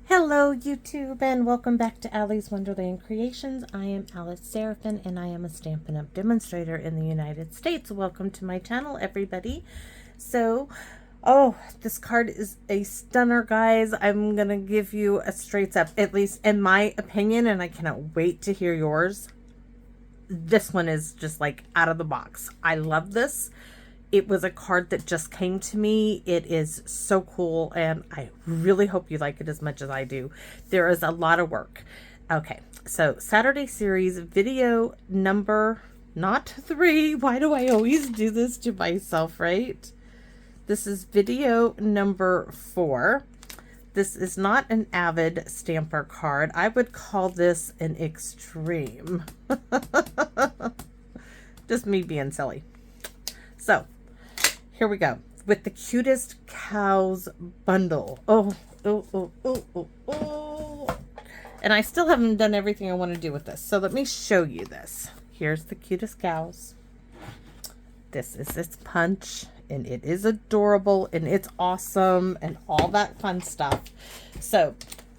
Hello YouTube and welcome back to Allie's Wonderland Creations. I am Alice Seraphin and I am a Stampin' Up! Demonstrator in the United States. Welcome to my channel, everybody. So, this card is a stunner, guys. I'm gonna give you a straight up, at least in my opinion, and I cannot wait to hear yours. This one is just like out of the box. I love this. It was a card that just came to me. It is so cool, and I really hope you like it as much as I do. There is a lot of work. Okay, so Saturday series video number, not 3. Why do I always do this to myself, right? This is video number 4. This is not an avid stamper card. I would call this an extreme. Just me being silly. So, here we go with the Cutest Cows bundle. Oh. And I still haven't done everything I want to do with this. So let me show you this. Here's the Cutest Cows. This is its punch, and it is adorable, and it's awesome, and all that fun stuff. So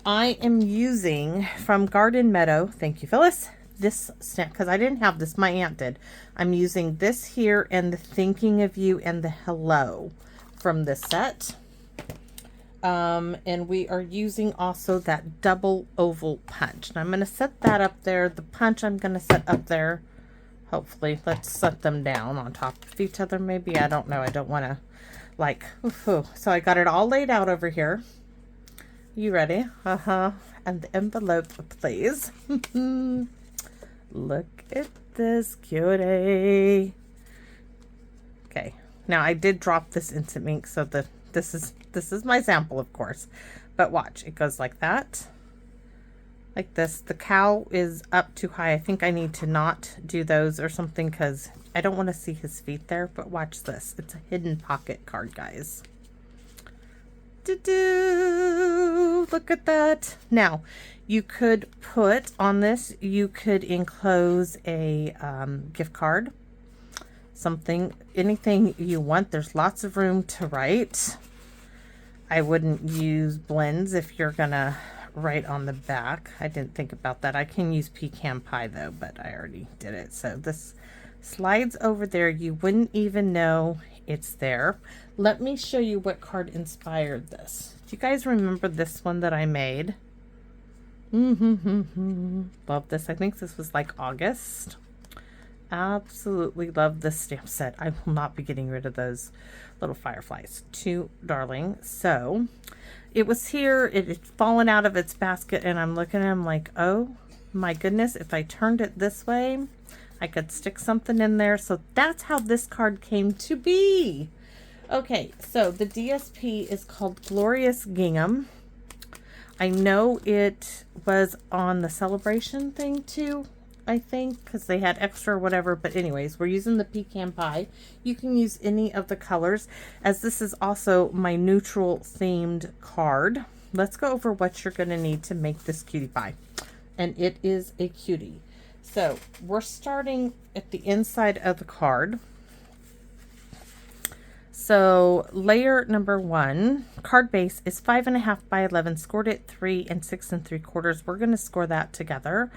I am using from Garden Meadow, thank you Phyllis, this stamp, because I didn't have this, my aunt did. I'm using this here and the Thinking of You and the Hello from this set. And we are using also that double oval punch. And I'm going to set that up there. The punch I'm going to set up there. Hopefully, let's set them down on top of each other. Maybe, I don't know. I don't want to like, so I got it all laid out over here. You ready? And the envelope, please. Look at this cutie. Okay, now I did drop this instant ink, so this is my sample, of course. But watch, it goes like that, like this. The cow is up too high. I think I need to not do those or something because I don't want to see his feet there. But watch this. It's a hidden pocket card, guys. Look at that. Now, you could put on this, you could enclose a gift card, something, anything you want. There's lots of room to write. I wouldn't use blends if you're gonna write on the back. I didn't think about that. I can use Pecan Pie though, but I already did it. So this slides over there. You wouldn't even know it's there. Let me show you what card inspired this. Do you guys remember this one that I made? Love this. I think this was like August. Absolutely love this stamp set. I will not be getting rid of those little fireflies. Too darling. So it was here. It had fallen out of its basket, and I'm looking at them like, oh my goodness, if I turned it this way, I could stick something in there. So that's how this card came to be. Okay, so the DSP is called Glorious Gingham. I know it was on the celebration thing too, I think, because they had extra or whatever. But anyways, we're using the Pecan Pie. You can use any of the colors, as this is also my neutral themed card. Let's go over what you're going to need to make this cutie pie. And it is a cutie. So we're starting at the inside of the card. So layer number 1, card base is 5.5 by 11, scored at 3 and 6 3/4. We're going to score that together,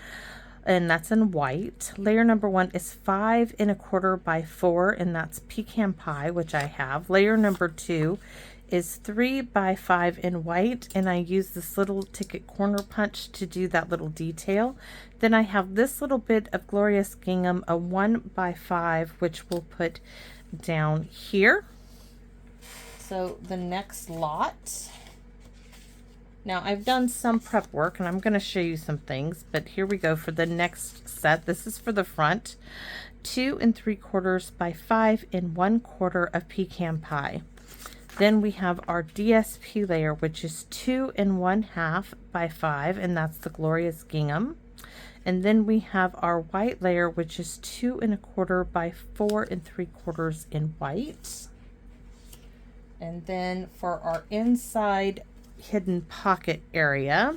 and that's in white. Layer number 1 is 5 1/4 by 4, and that's Pecan Pie, which I have. Layer number 2 is 3 by 5 in white, and I use this little ticket corner punch to do that little detail. Then I have this little bit of Glorious Gingham, a 1 by 5, which we'll put down here. So the next lot, now I've done some prep work and I'm going to show you some things, but here we go for the next set. This is for the front. 2 3/4 by 5 1/4 of Pecan Pie. Then we have our DSP layer, which is 2 1/2 by 5, and that's the Glorious Gingham. And then we have our white layer, which is 2 1/4 by 4 3/4 in white. And then for our inside hidden pocket area,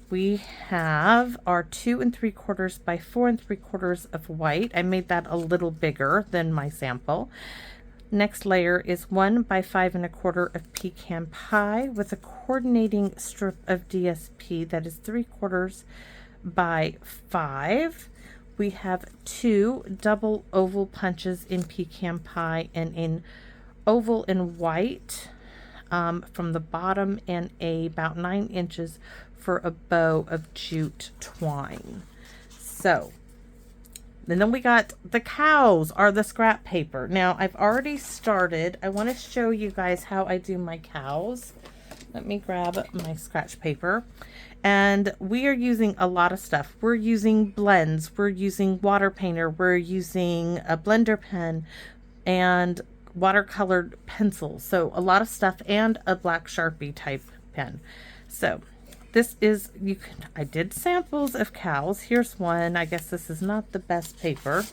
we have our 2 3/4 by 4 3/4 of white. I made that a little bigger than my sample. Next layer is 1 by 5 1/4 of Pecan Pie with a coordinating strip of DSP that is 3/4 by 5. We have 2 double oval punches in Pecan Pie and in oval and white from the bottom, and about 9 inches for a bow of jute twine. So, and then we got the cows are the scrap paper. Now I've already started. I want to show you guys how I do my cows. Let me grab my scratch paper. And we are using a lot of stuff. We're using blends. We're using water painter. We're using a blender pen and watercolored pencils. So a lot of stuff, and a black Sharpie type pen. So this is, I did samples of cows. Here's one. I guess this is not the best paper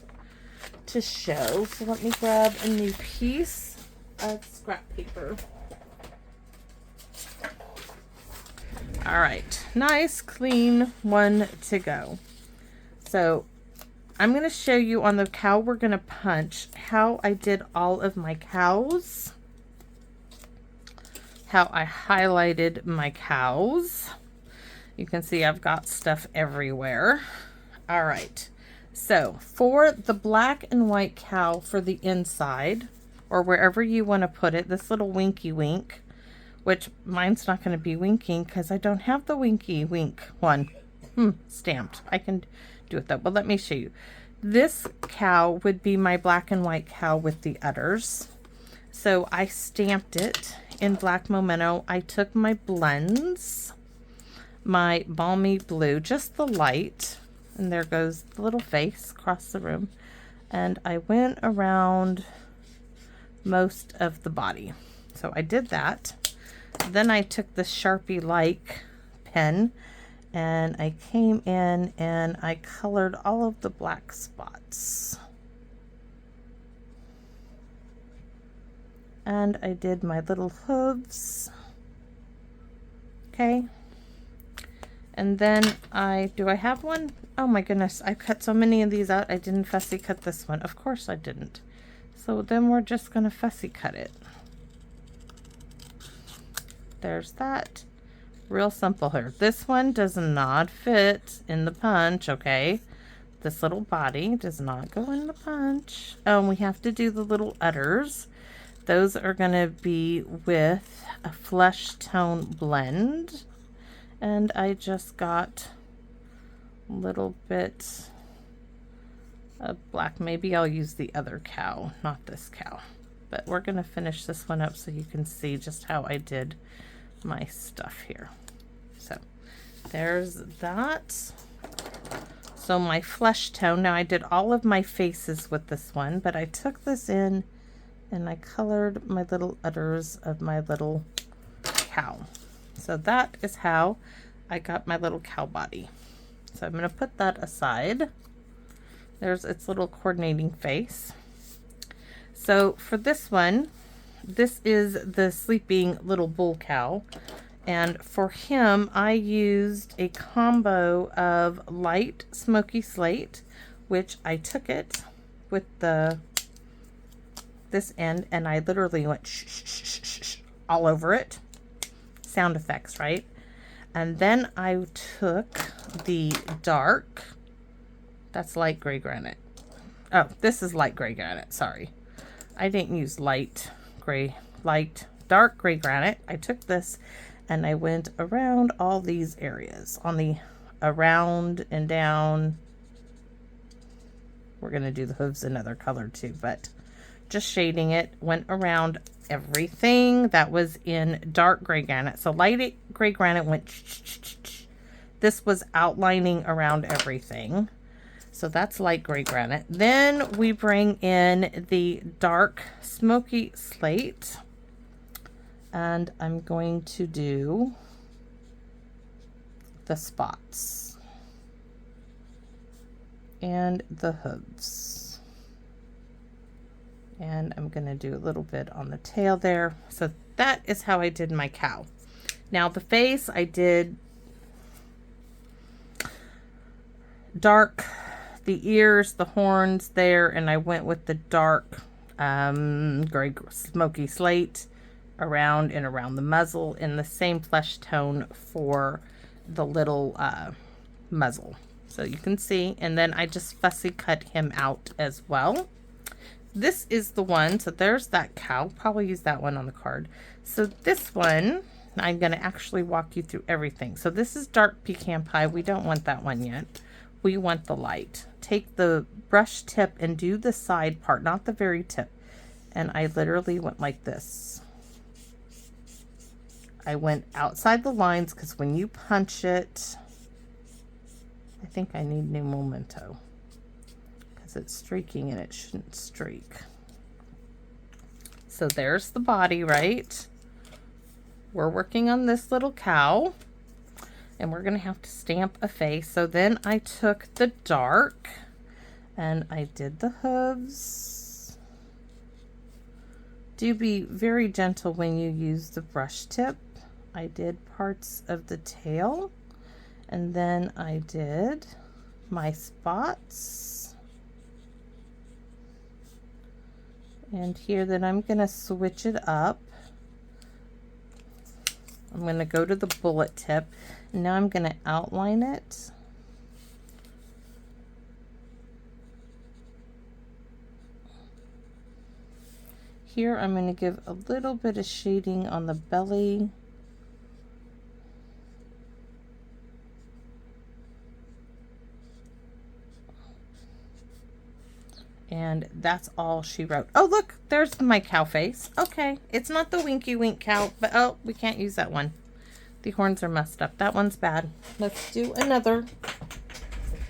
to show. So let me grab a new piece of scrap paper. All right, nice clean one to go. So I'm going to show you on the cow we're going to punch how I did all of my cows, how I highlighted my cows. You can see I've got stuff everywhere. All right, so for the black and white cow for the inside, or wherever you want to put it, this little winky wink, which mine's not going to be winking because I don't have the winky wink one stamped. I can do it though, but let me show you. This cow would be my black and white cow with the udders. So I stamped it in black Meadow. I took my blends, my balmy blue, just the light, and there goes the little face across the room, and I went around most of the body. So I did that. Then I took the Sharpie-like pen and I came in and I colored all of the black spots. And I did my little hooves. Okay. And then do I have one? Oh my goodness, I cut so many of these out. I didn't fussy cut this one. Of course I didn't. So then we're just gonna fussy cut it. There's that. Real simple here. This one does not fit in the punch, okay? This little body does not go in the punch. Oh, we have to do the little udders. Those are going to be with a flesh tone blend. And I just got a little bit of black. Maybe I'll use the other cow, not this cow. But we're going to finish this one up so you can see just how I did my stuff here. So there's that. So my flesh tone, now I did all of my faces with this one, but I took this in and I colored my little udders of my little cow. So that is how I got my little cow body. So I'm going to put that aside. There's its little coordinating face. So for this one, this is the sleeping little bull cow, and for him I used a combo of light smoky slate, which I took it with this end and I literally went shh, shh, shh, shh, shh, all over it. Sound effects, right? And then I took the dark, that's light gray granite. Oh, this is light gray granite, sorry. I didn't use dark gray granite. I took this and I went around all these areas, on the around and down. We're going to do the hooves another color too, but just shading it, went around everything that was in dark gray granite. So light gray granite went this was outlining around everything. So that's light gray granite. Then we bring in the dark smoky slate. And I'm going to do the spots and the hooves. And I'm going to do a little bit on the tail there. So that is how I did my cow. Now the face, I did dark, the ears, the horns there, and I went with the dark gray smoky slate around and around the muzzle, in the same flesh tone for the little muzzle. So you can see, and then I just fussy cut him out as well. This is the one, so there's that cow. Probably use that one on the card. So this one, I'm going to actually walk you through everything. So this is dark pecan pie. We don't want that one yet. We want the light. Take the brush tip and do the side part, not the very tip. And I literally went like this. I went outside the lines because when you punch it, I think I need new memento because it's streaking and it shouldn't streak. So there's the body, right? We're working on this little cow and we're going to have to stamp a face. So then I took the dark and I did the hooves. Do be very gentle when you use the brush tip. I did parts of the tail. And then I did my spots. And here then I'm going to switch it up. I'm going to go to the bullet tip. And now I'm going to outline it. Here I'm going to give a little bit of shading on the belly. And that's all she wrote. Oh, look, there's my cow face. Okay, it's not the winky wink cow, but oh, we can't use that one. The horns are messed up. That one's bad. Let's do another.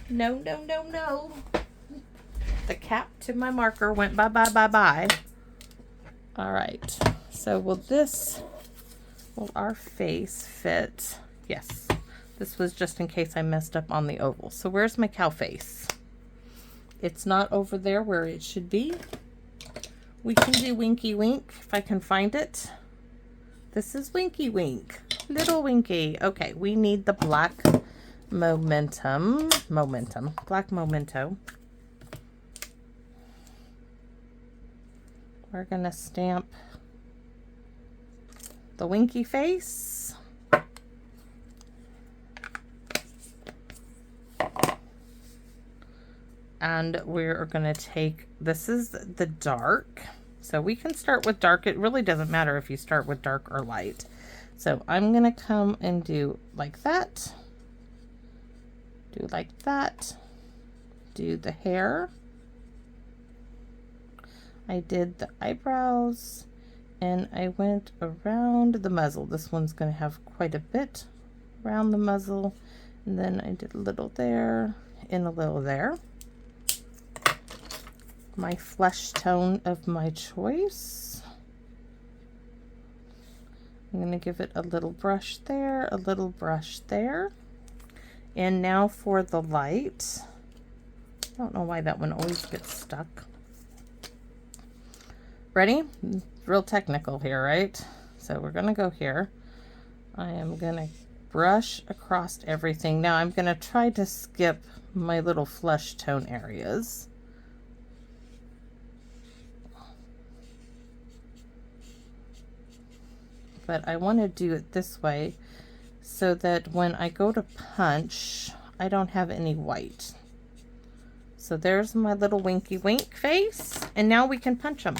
No, no, no, no. The cap to my marker went bye, bye, bye, bye. All right, so will our face fit? Yes, this was just in case I messed up on the oval. So where's my cow face? It's not over there where it should be. We can do Winky Wink if I can find it. This is Winky Wink. Little Winky. Okay, we need the black momentum. Black memento. We're going to stamp the Winky face. And we're going to take, this is the dark. So we can start with dark. It really doesn't matter if you start with dark or light. So I'm going to come and do like that. Do like that. Do the hair. I did the eyebrows. And I went around the muzzle. This one's going to have quite a bit around the muzzle. And then I did a little there and a little there. My flesh tone of my choice. I'm going to give it a little brush there, a little brush there. And now for the light. I don't know why that one always gets stuck. Ready? Real technical here, right? So we're going to go here. I am going to brush across everything. Now I'm going to try to skip my little flesh tone areas. But I want to do it this way so that when I go to punch, I don't have any white. So there's my little Winky Wink face, and now we can punch them.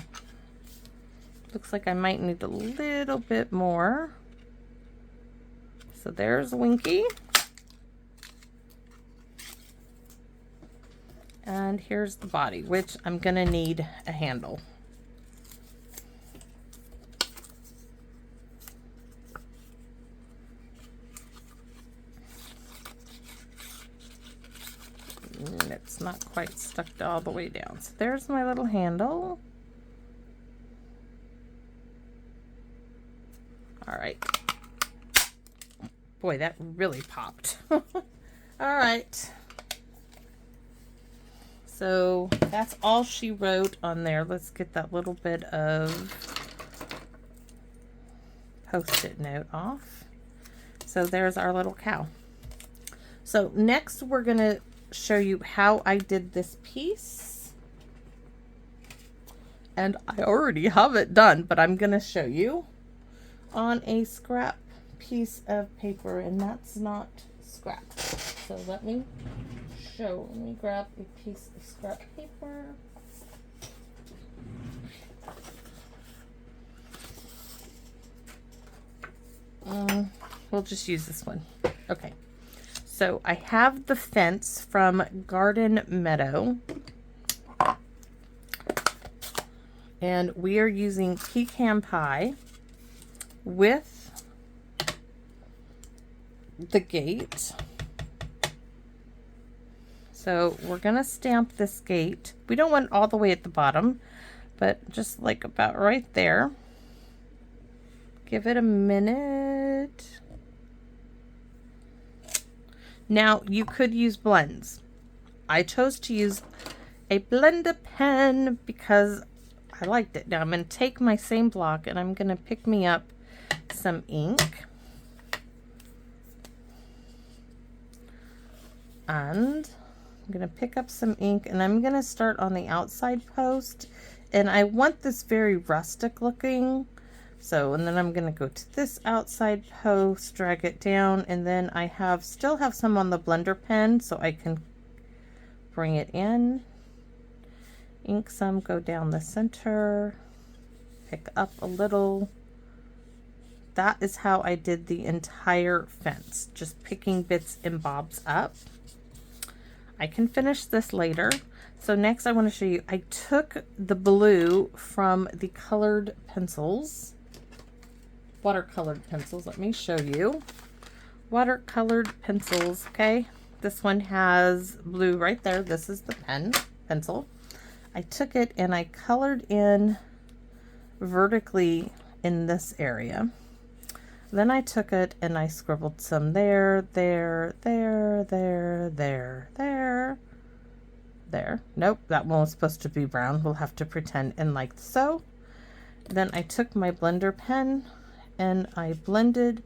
Looks like I might need a little bit more. So there's Winky. And here's the body, which I'm going to need a handle. It's not quite stuck all the way down. So there's my little handle. All right. Boy, that really popped. All right. So that's all she wrote on there. Let's get that little bit of Post-it note off. So there's our little cow. So next we're going to show you how I did this piece. And I already have it done, but I'm going to show you on a scrap piece of paper, and that's not scrap. So let me grab a piece of scrap paper. We'll just use this one. Okay. So I have the fence from Garden Meadow. And we are using Pecan Pie with the gate. So we're going to stamp this gate. We don't want it all the way at the bottom, but just like about right there. Give it a minute. Now you could use blends. I chose to use a blender pen because I liked it. Now I'm going to take my same block and I'm going to pick me up some ink. And I'm going to pick up some ink and I'm going to start on the outside post. And I want this very rustic looking. So, and then I'm going to go to this outside post, drag it down, and then I still have some on the blender pen so I can bring it in. Ink some, go down the center, pick up a little. That is how I did the entire fence, just picking bits and bobs up. I can finish this later. So next I want to show you, I took the blue from the colored pencils, watercolored pencils. Let me show you. Watercolored pencils, okay? This one has blue right there. This is the pencil. I took it and I colored in vertically in this area. Then I took it and I scribbled some there. Nope, that one was supposed to be brown. We'll have to pretend, and like so. Then I took my blender pen and I blended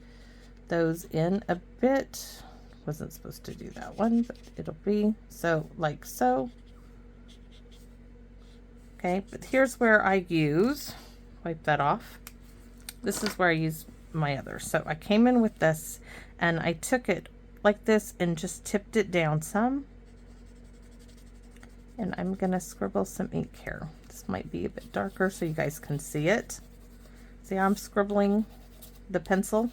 those in a bit. Wasn't supposed to do that one, but it'll be so, like so. Okay, but here's where I use, wipe that off. This is where I use my other. So I came in with this and I took it like this and just tipped it down some. And I'm gonna scribble some ink here. This might be a bit darker so you guys can see it. See how I'm scribbling the pencil?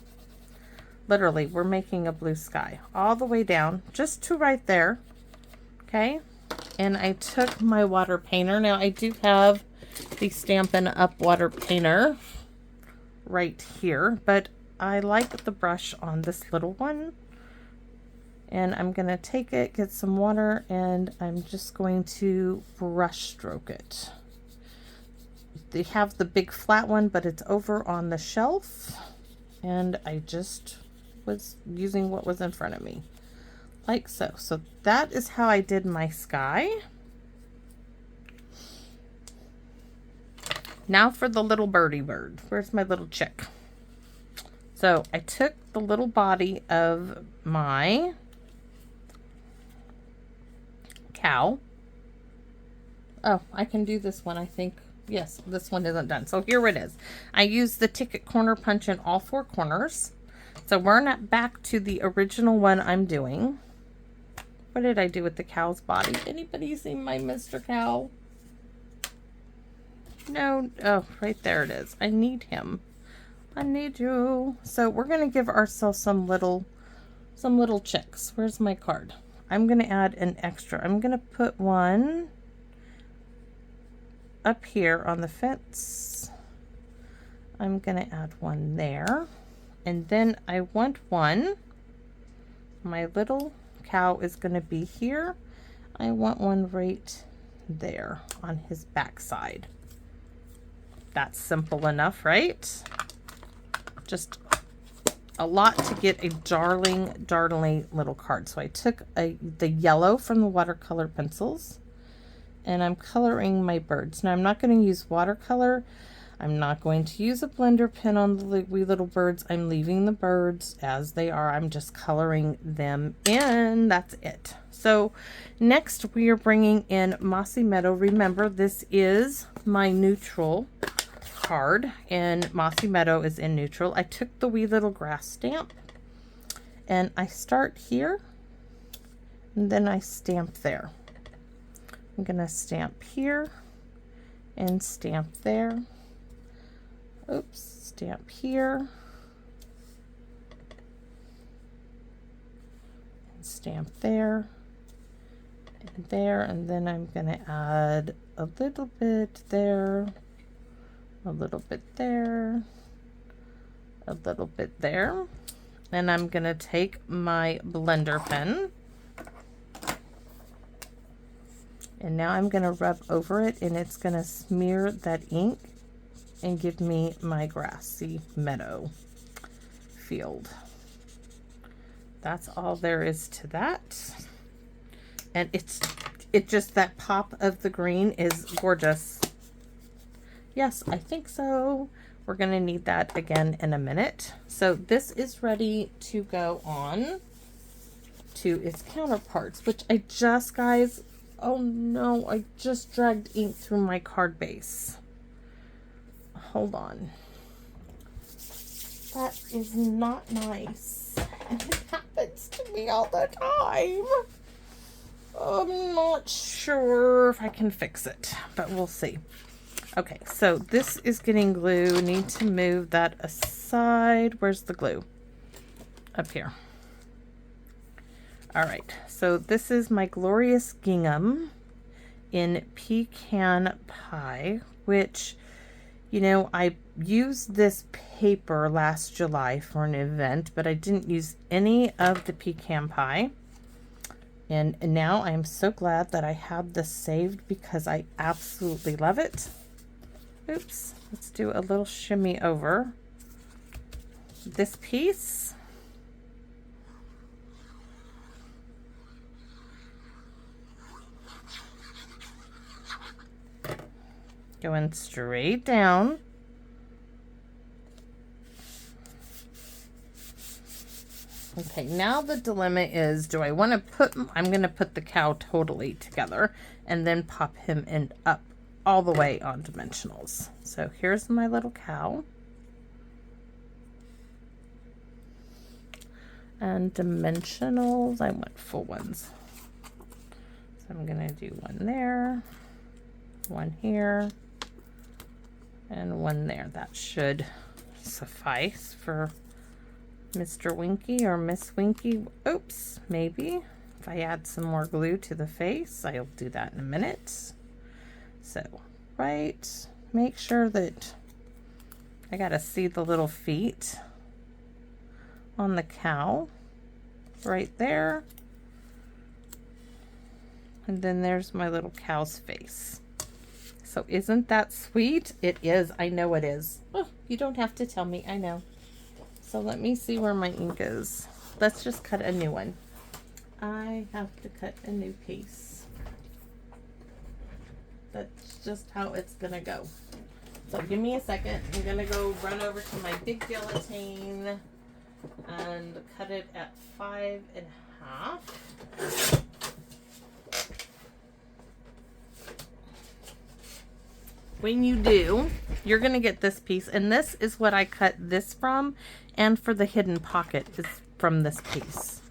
Literally, we're making a blue sky all the way down just to right there. Okay. And I took my water painter. Now I do have the Stampin'Up water painter right here, but I like the brush on this little one. And I'm going to take it, get some water, and I'm just going to brush stroke it. They have the big flat one, but it's over on the shelf. And I just was using what was in front of me. Like so. So that is how I did my sky. Now for the little birdie bird. Where's my little chick? So I took the little body of my cow. Oh, I can do this one, I think. Yes, this one isn't done. So here it is. I used the ticket corner punch in all four corners. So we're not back to the original one I'm doing. What did I do with the cow's body? Anybody see my Mr. Cow? No. Oh, right there it is. I need him. I need you. So we're going to give ourselves some little chicks. Where's my card? I'm going to add an extra. I'm going to put one up here on the fence. I'm going to add one there. And then I want one. My little cow is going to be here. I want one right there on his backside. That's simple enough, right? Just a lot to get a darling little card. So I took the yellow from the watercolor pencils and I'm coloring my birds. Now I'm not going to use watercolor. I'm not going to use a blender pen on the wee little birds. I'm leaving the birds as they are. I'm just coloring them in. That's it. So next we are bringing in Mossy Meadow. Remember, this is my neutral card, and Mossy Meadow is in neutral. I took the wee little grass stamp and I start here and then I stamp there. I'm going to stamp here and stamp there. Oops, stamp here and stamp there and there, and then I'm going to add a little bit there, a little bit there, a little bit there, and I'm going to take my blender pen and now I'm going to rub over it, and it's going to smear that ink and give me my grassy meadow field. That's all there is to that. And it just, that pop of the green is gorgeous. Yes, I think so. We're going to need that again in a minute. So this is ready to go on to its counterparts, which I just, guys, oh no, I just dragged ink through my card base. Hold on. That is not nice. And it happens to me all the time. I'm not sure if I can fix it, but we'll see. Okay, so this is getting glue. Need to move that aside. Where's the glue? Up here. All right, so this is my Glorious Gingham in Pecan Pie, which, you know, I used this paper last July for an event, but I didn't use any of the Pecan Pie. And now I'm so glad that I have this saved because I absolutely love it. Oops, let's do a little shimmy over this piece. Going straight down. Okay, now the dilemma is, do I want to put, I'm going to put the cow totally together and then pop him in up all the way on dimensionals. So here's my little cow. And dimensionals, I want full ones. So I'm going to do one there, one here, and one there. That should suffice for Mr. Winky or Miss Winky. Oops, maybe if I add some more glue to the face, I'll do that in a minute. So, right, make sure that I gotta see the little feet on the cow right there. And then there's my little cow's face. So isn't that sweet? It is. I know it is. Oh, you don't have to tell me. I know. So let me see where my ink is. Let's just cut a new one. I have to cut a new piece. That's just how it's gonna go. So give me a second. I'm gonna go run over to my big guillotine and cut it at 5.5. When you do, you're going to get this piece, and this is what I cut this from, and for the hidden pocket is from this piece.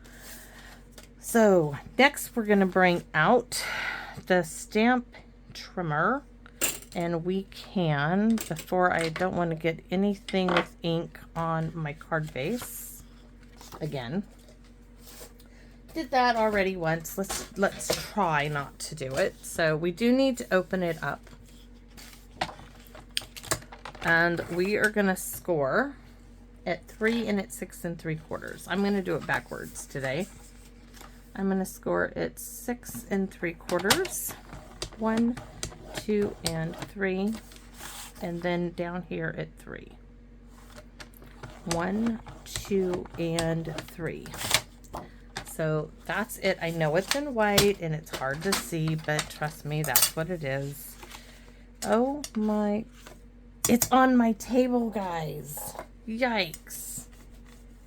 So next we're going to bring out the stamp trimmer, and we can, before I don't want to get anything with ink on my card base again. Did that already once. Let's try not to do it. So we do need to open it up. And we are going to score at 3 and at 6 3/4. I'm going to do it backwards today. I'm going to score at 6 3/4. 1, 2, and 3. And then down here at 3. 1, 2, and 3. So that's it. I know it's in white and it's hard to see, but trust me, that's what it is. Oh my It's on my table, guys. Yikes.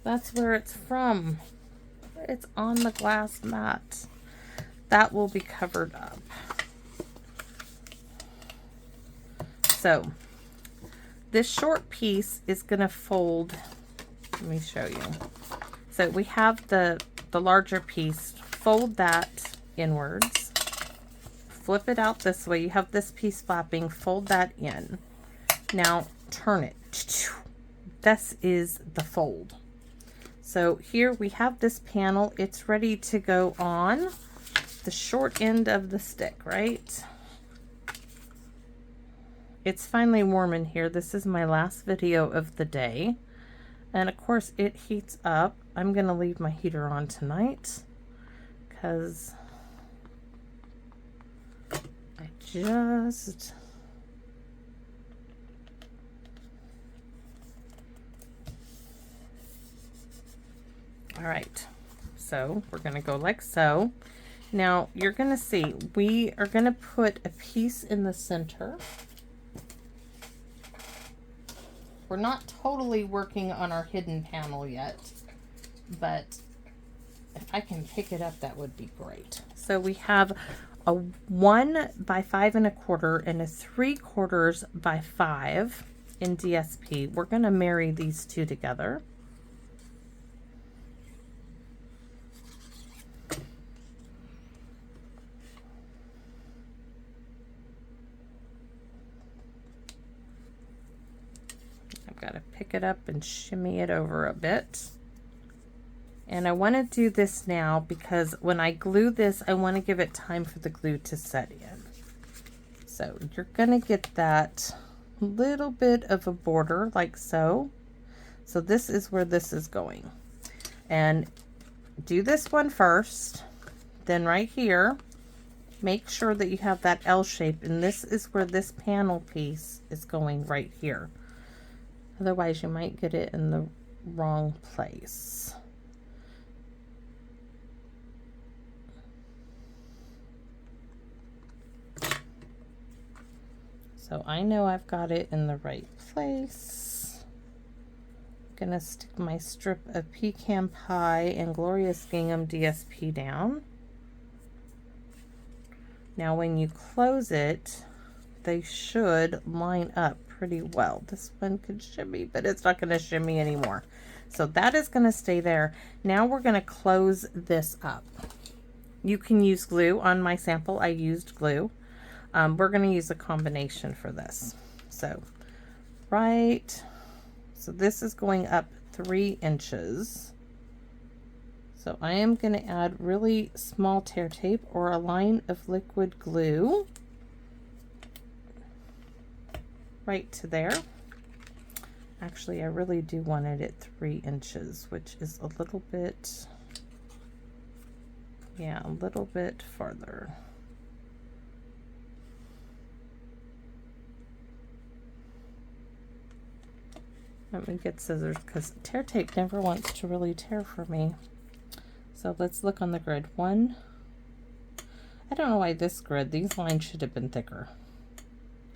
That's where it's from. It's on the glass mat. That will be covered up. So this short piece is going to fold. Let me show you. So we have the larger piece. Fold that inwards. Flip it out this way. You have this piece flapping. Fold that in. Now turn it. This is the fold. So here we have this panel. It's ready to go on the short end of the stick, right? It's finally warm in here. This is my last video of the day. And of course it heats up. I'm going to leave my heater on tonight because I just... All right, so we're going to go like so. Now you're going to see we are going to put a piece in the center. We're not totally working on our hidden panel yet, but if I can pick it up, that would be great. So we have a 1 by 5 1/4 and a 3/4 by 5 in DSP. We're going to marry these two together. Got to pick it up and shimmy it over a bit. And I want to do this now because when I glue this, I want to give it time for the glue to set in. So you're going to get that little bit of a border like so. So this is where this is going. And do this one first. Then right here, make sure that you have that L shape. And this is where this panel piece is going right here. Otherwise, you might get it in the wrong place. So I know I've got it in the right place. I'm gonna stick my strip of Pecan Pie and Glorious Gingham DSP down. Now when you close it, they should line up pretty well. This one could shimmy, but it's not going to shimmy anymore. So that is going to stay there. Now we're going to close this up. You can use glue. On my sample, I used glue. We're going to use a combination for this. So so this is going up 3 inches. So I am going to add really small tear tape or a line of liquid glue right to there. Actually, I really do want it at 3 inches, which is a little bit, yeah, a little bit farther. Let me get scissors because tear tape never wants to really tear for me. So let's look on the grid. 1, I don't know why this grid, these lines should have been thicker.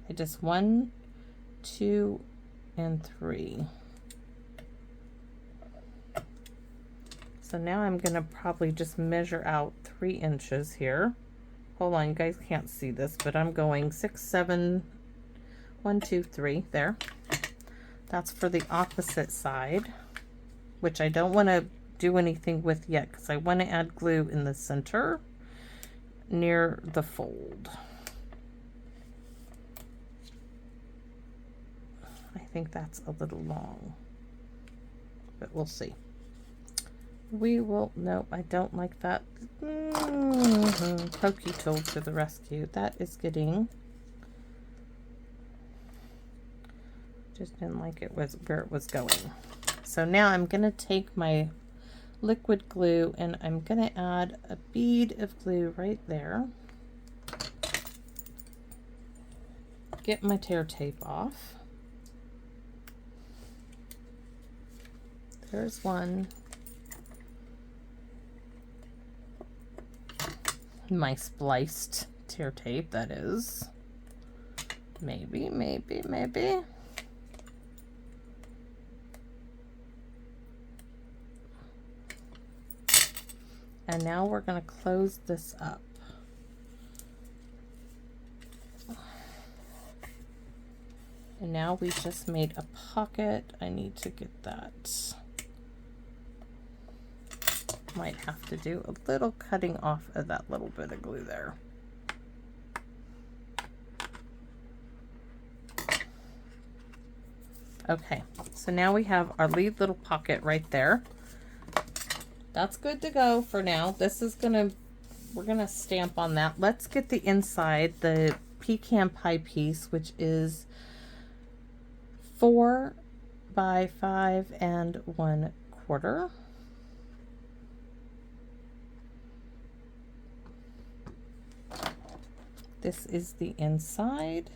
I just 1, 2, and 3. So now I'm going to probably just measure out 3 inches here. Hold on, you guys can't see this, but I'm going 6, 7, 1, 2, 3, there. That's for the opposite side, which I don't want to do anything with yet because I want to add glue in the center near the fold. I think that's a little long, but we'll see. We will, nope, I don't like that. Pokey tool to the rescue. That is getting, just didn't like it was where it was going. So now I'm going to take my liquid glue and I'm going to add a bead of glue right there. Get my tear tape off. There's one. My spliced tear tape, that is. Maybe. And now we're going to close this up. And now we just made a pocket. I need to get that. Might have to do a little cutting off of that little bit of glue there. Okay, so now we have our lead little pocket right there. That's good to go for now. This is we're gonna stamp on that. Let's get the inside, the Pecan Pie piece, which is 4 by 5 1/4. This is the inside.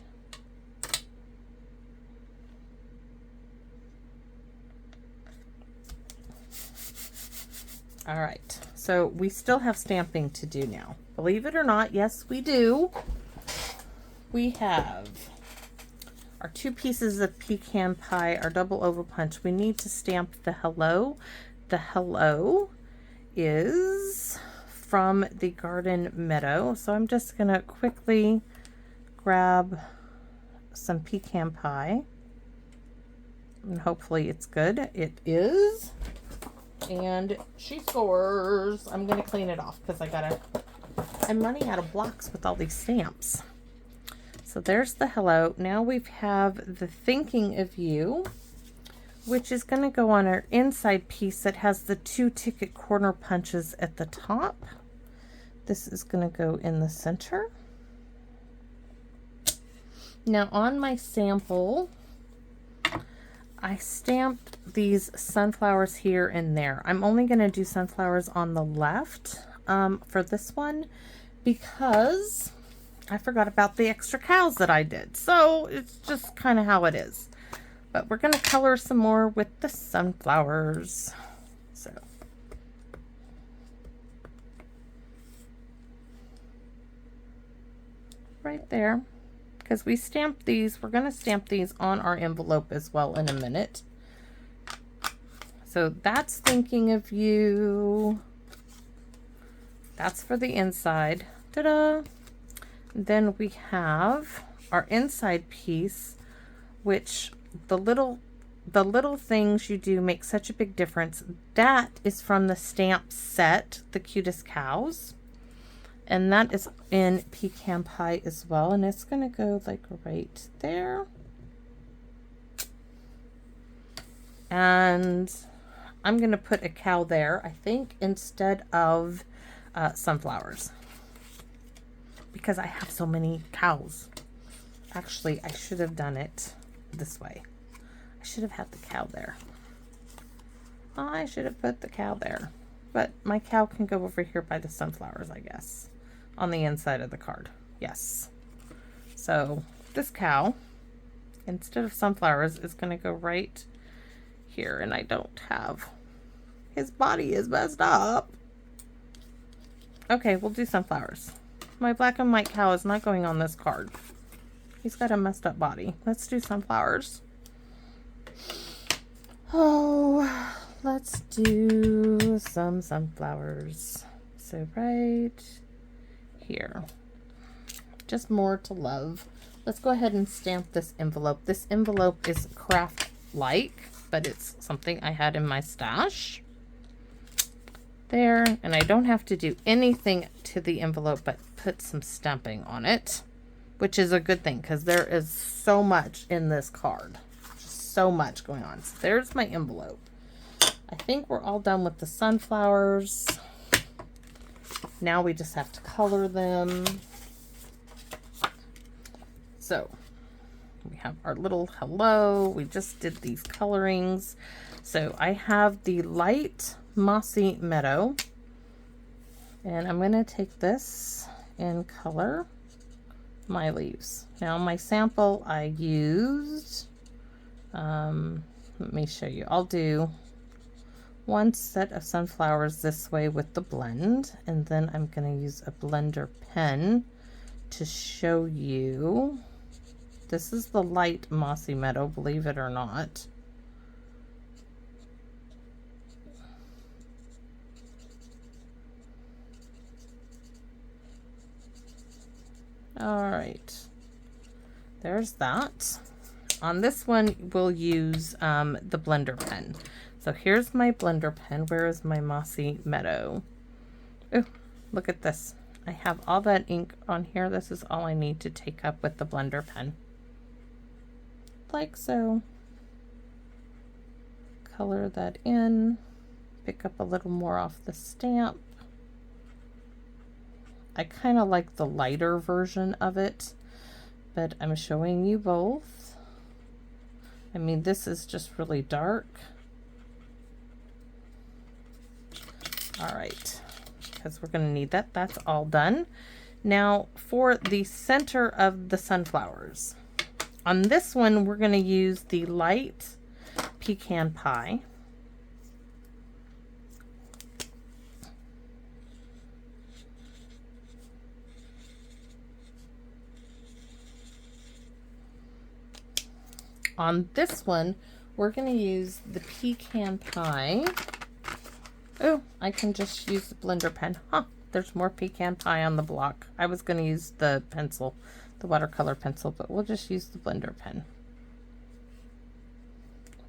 All right, so we still have stamping to do now. Believe it or not, yes, we do. We have our 2 pieces of Pecan Pie, our double oval punch. We need to stamp the hello. The hello is from the Garden Meadow. So I'm just gonna quickly grab some Pecan Pie. And hopefully it's good. It is. And she scores. I'm gonna clean it off because I'm running out of blocks with all these stamps. So there's the hello. Now we have the thinking of you, which is gonna go on our inside piece that has the 2 ticket corner punches at the top. This is gonna go in the center. Now on my sample, I stamped these sunflowers here and there. I'm only going to do sunflowers on the left for this one because I forgot about the extra cows that I did. So it's just kind of how it is. But we're going to color some more with the sunflowers. So right there. Because we stamped these, we're going to stamp these on our envelope as well in a minute. So that's thinking of you. That's for the inside. Ta-da! Then we have our inside piece, which the little things you do make such a big difference. That is from the stamp set, the Cutest Cows. And that is in Pecan Pie as well. And it's going to go like right there. And I'm going to put a cow there, I think, instead of sunflowers. Because I have so many cows. Actually, I should have done it this way. I should have had the cow there. I should have put the cow there. But my cow can go over here by the sunflowers, I guess. On the inside of the card. Yes. So this cow, instead of sunflowers, is going to go right here. And I don't have, his body is messed up. Okay, we'll do sunflowers. My black and white cow is not going on this card. He's got a messed up body. Let's do sunflowers. Oh, let's do some sunflowers. So right here. Just more to love. Let's go ahead and stamp this envelope. This envelope is craft-like, but it's something I had in my stash. There, and I don't have to do anything to the envelope but put some stamping on it, which is a good thing because there is so much in this card. Just so much going on. So there's my envelope. I think we're all done with the sunflowers. Now we just have to color them. So we have our little hello. We just did these colorings. So I have the light mossy meadow, and I'm going to take this and color my leaves. Now my sample I used, let me show you. I'll do one set of sunflowers this way with the blend, and then I'm going to use a blender pen to show you. This is the light mossy meadow, believe it or not. All right, there's that. On this one, we'll use the blender pen. So here's my blender pen. Where is my Mossy Meadow? Oh, look at this. I have all that ink on here. This is all I need to take up with the blender pen. Like so. Color that in. Pick up a little more off the stamp. I kind of like the lighter version of it, but I'm showing you both. I mean, this is just really dark. All right, because we're going to need that. That's all done. Now for the center of the sunflowers. On this one, we're going to use the light Pecan Pie. On this one, we're going to use the Pecan Pie. Oh, I can just use the blender pen. Huh, there's more Pecan Pie on the block. I was going to use the pencil, the watercolor pencil, but we'll just use the blender pen.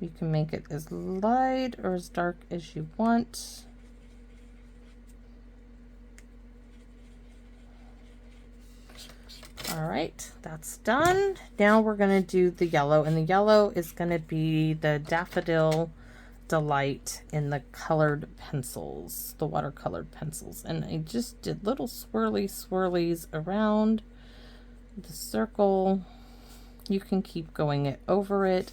You can make it as light or as dark as you want. All right, that's done. Now we're going to do the yellow, and the yellow is going to be the Daffodil Delight in the colored pencils, the watercolored pencils. And I just did little swirlies around the circle. You can keep going it over it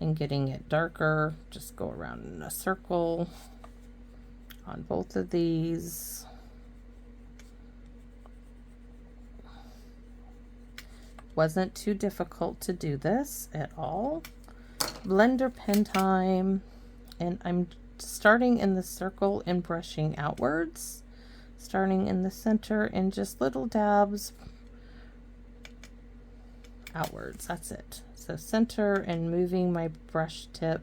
and getting it darker. Just go around in a circle on both of these. Wasn't too difficult to do this at all. Blender pen time. And I'm starting in the circle and brushing outwards, starting in the center and just little dabs outwards. That's it. So center and moving my brush tip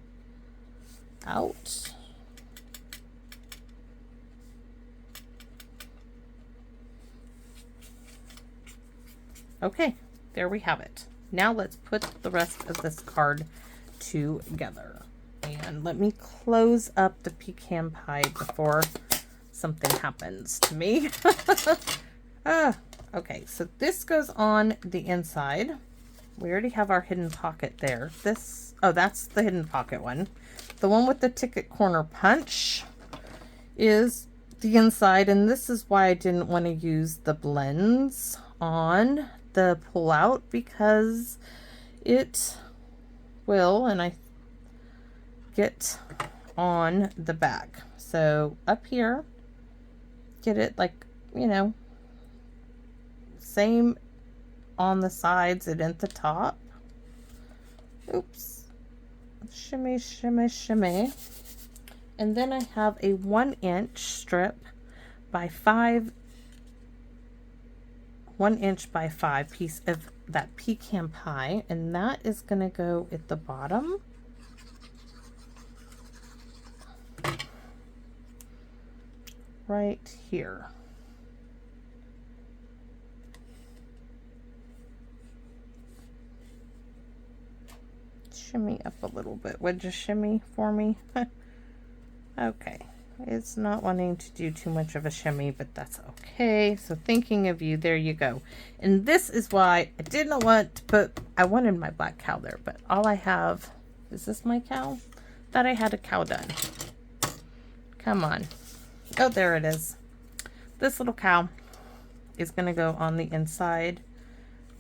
out. Okay, there we have it. Now let's put the rest of this card together. And let me close up the Pecan Pie before something happens to me. Okay, so this goes on the inside. We already have our hidden pocket there. Oh, that's the hidden pocket one. The one with the ticket corner punch is the inside, and this is why I didn't want to use the blends on the pull out, because it will, and I get on the back. So up here, get it like, you know, same on the sides and at the top. Oops. Shimmy, shimmy, shimmy. And then I have a 1-inch strip by 5, 1 inch by 5 piece of that Pecan Pie, and that is going to go at the bottom. Right here. Shimmy up a little bit. Would you shimmy for me? Okay. It's not wanting to do too much of a shimmy, but that's okay. So thinking of you, there you go. And this is why I didn't want to put, I wanted my black cow there, but all I have, is this my cow? Thought I had a cow done. Come on. Oh, there it is. This little cow is going to go on the inside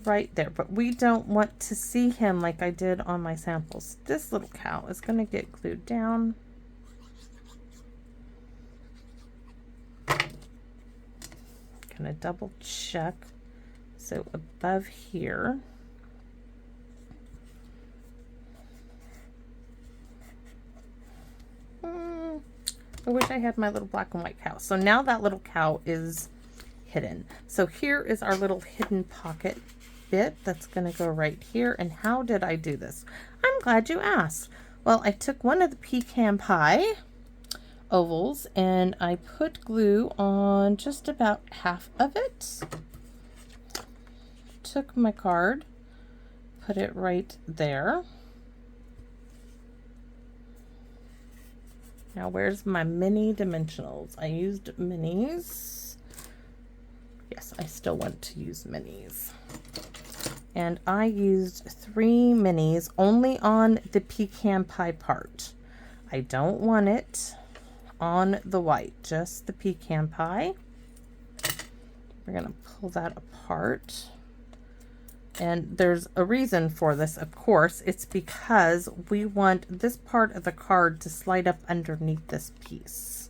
right there, but we don't want to see him like I did on my samples. This little cow is going to get glued down. Going to double check. So above here. I wish I had my little black and white cow. So now that little cow is hidden. So here is our little hidden pocket bit that's going to go right here. And how did I do this? I'm glad you asked. Well, I took one of the Pecan Pie ovals and I put glue on just about half of it. took my card, put it right there. Now where's my mini dimensionals? I used minis. Yes, I still want to use minis. And I used 3 minis only on the pecan pie part. I don't want it on the white, just the pecan pie. We're gonna pull that apart. And there's a reason for this, of course. It's because we want this part of the card to slide up underneath this piece.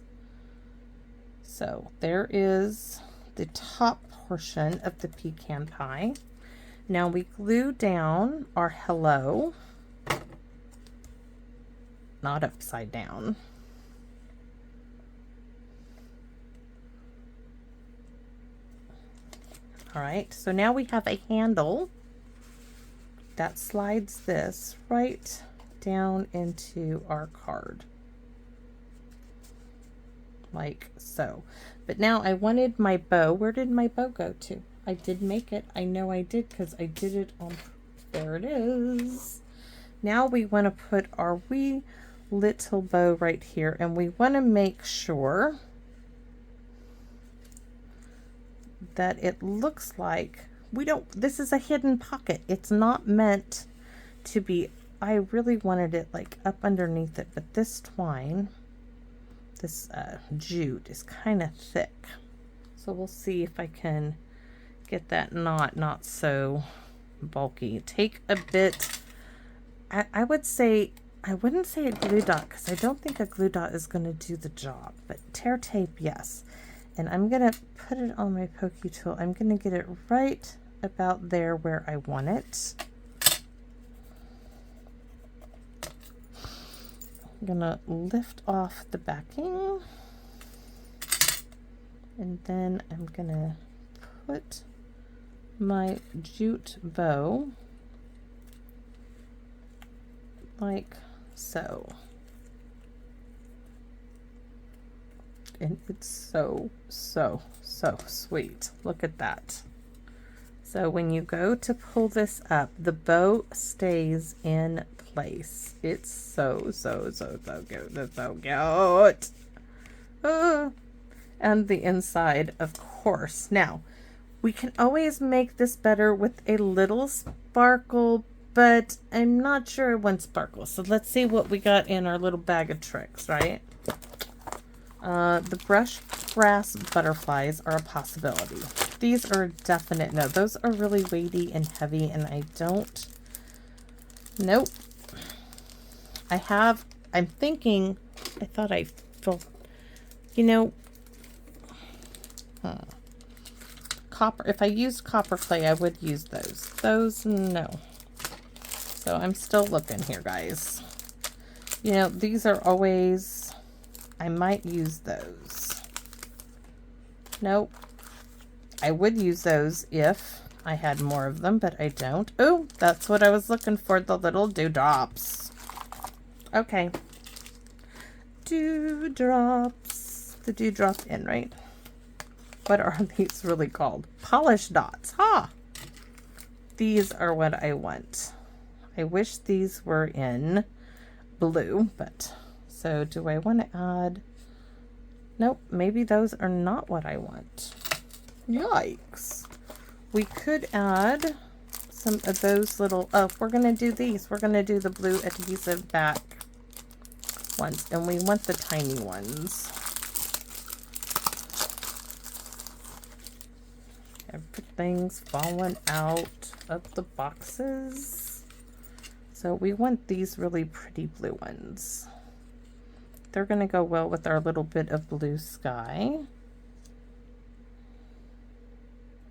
So there is the top portion of the pecan pie. Now we glue down our hello, not upside down. All right, so now we have a handle that slides this right down into our card, like so. But now I wanted my bow. Where did my bow go to? I did make it. I know I did because I did it on, there it is. Now we want to put our wee little bow right here, and we want to make sure that it looks like this is a hidden pocket. It's not meant to be, I really wanted it like up underneath it, but this twine, this jute is kind of thick. So we'll see if I can get that not so bulky. Take a bit, I would say, I wouldn't say a glue dot because I don't think a glue dot is going to do the job, but tear tape, yes. And I'm going to put it on my pokey tool. I'm going to get it right about there where I want it. I'm going to lift off the backing. And then I'm going to put my jute bow like so. And it's so sweet. Look at that. So when you go to pull this up, the bow stays in place. It's so cute. It's so cute. And the inside, of course. Now, we can always make this better with a little sparkle, but I'm not sure I want sparkle. So let's see what we got in our little bag of tricks, right? The brush grass butterflies are a possibility. These are a definite no. Those are really weighty and heavy, and I don't, nope. I'm thinking, I thought I felt, you know, copper, if I used copper clay, I would use those. Those, no. So I'm still looking here, guys. You know, these are always, I might use those. Nope. I would use those if I had more of them, but I don't. Oh, that's what I was looking for, the little dewdrops. Okay. Dewdrops. The dewdrop in, right? What are these really called? Polish dots. Ha! These are what I want. I wish these were in blue, but so do I want to add? Nope, maybe those are not what I want. Yikes. We could add some of those little, oh, we're going to do these. We're going to do the blue adhesive back ones, and we want the tiny ones. Everything's falling out of the boxes. So we want these really pretty blue ones. They're going to go well with our little bit of blue sky.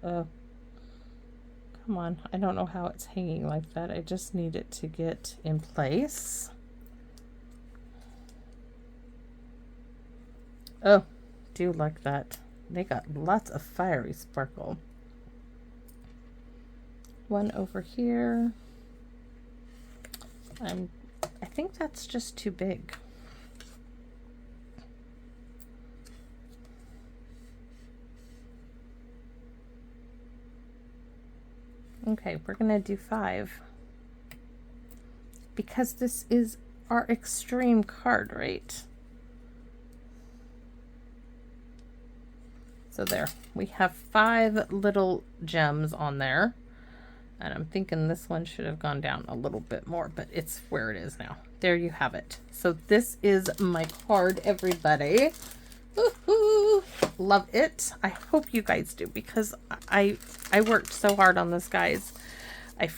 Come on, I don't know how it's hanging like that. I just need it to get in place. Oh, do like that. They got lots of fiery sparkle. One over here. I think that's just too big. Okay, we're gonna do 5 because this is our extreme card, right? So there, we have 5 little gems on there. And I'm thinking this one should have gone down a little bit more, but it's where it is now. There you have it. So this is my card, everybody. Woohoo! Love it. I hope you guys do, because I worked so hard on this, guys. I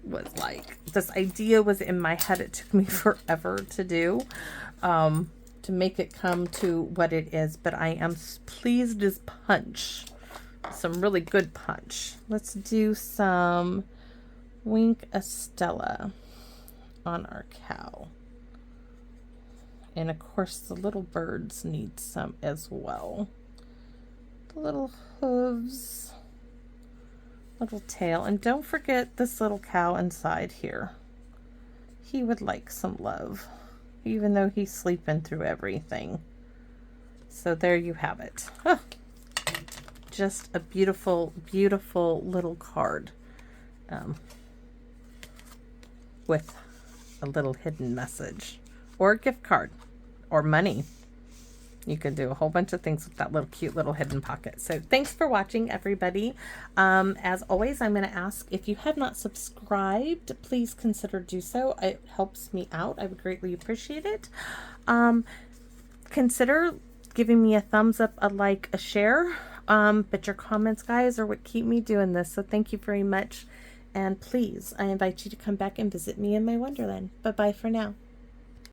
was like, this idea was in my head. It took me forever to do, to make it come to what it is, but I am pleased as punch. Some really good punch. Let's do some Wink Estella on our cow. And of course the little birds need some as well. The little hooves, little tail, and don't forget this little cow inside here. He would like some love, even though he's sleeping through everything. So there you have it. Huh. Just a beautiful, beautiful little card, with a little hidden message, or a gift card, or money. You can do a whole bunch of things with that little cute little hidden pocket. So thanks for watching, everybody. As always, I'm going to ask, if you have not subscribed, please consider do so. It helps me out. I would greatly appreciate it. Consider giving me a thumbs up, a like, a share. But your comments, guys, are what keep me doing this. So thank you very much. And please, I invite you to come back and visit me in my Wonderland. Bye-bye for now.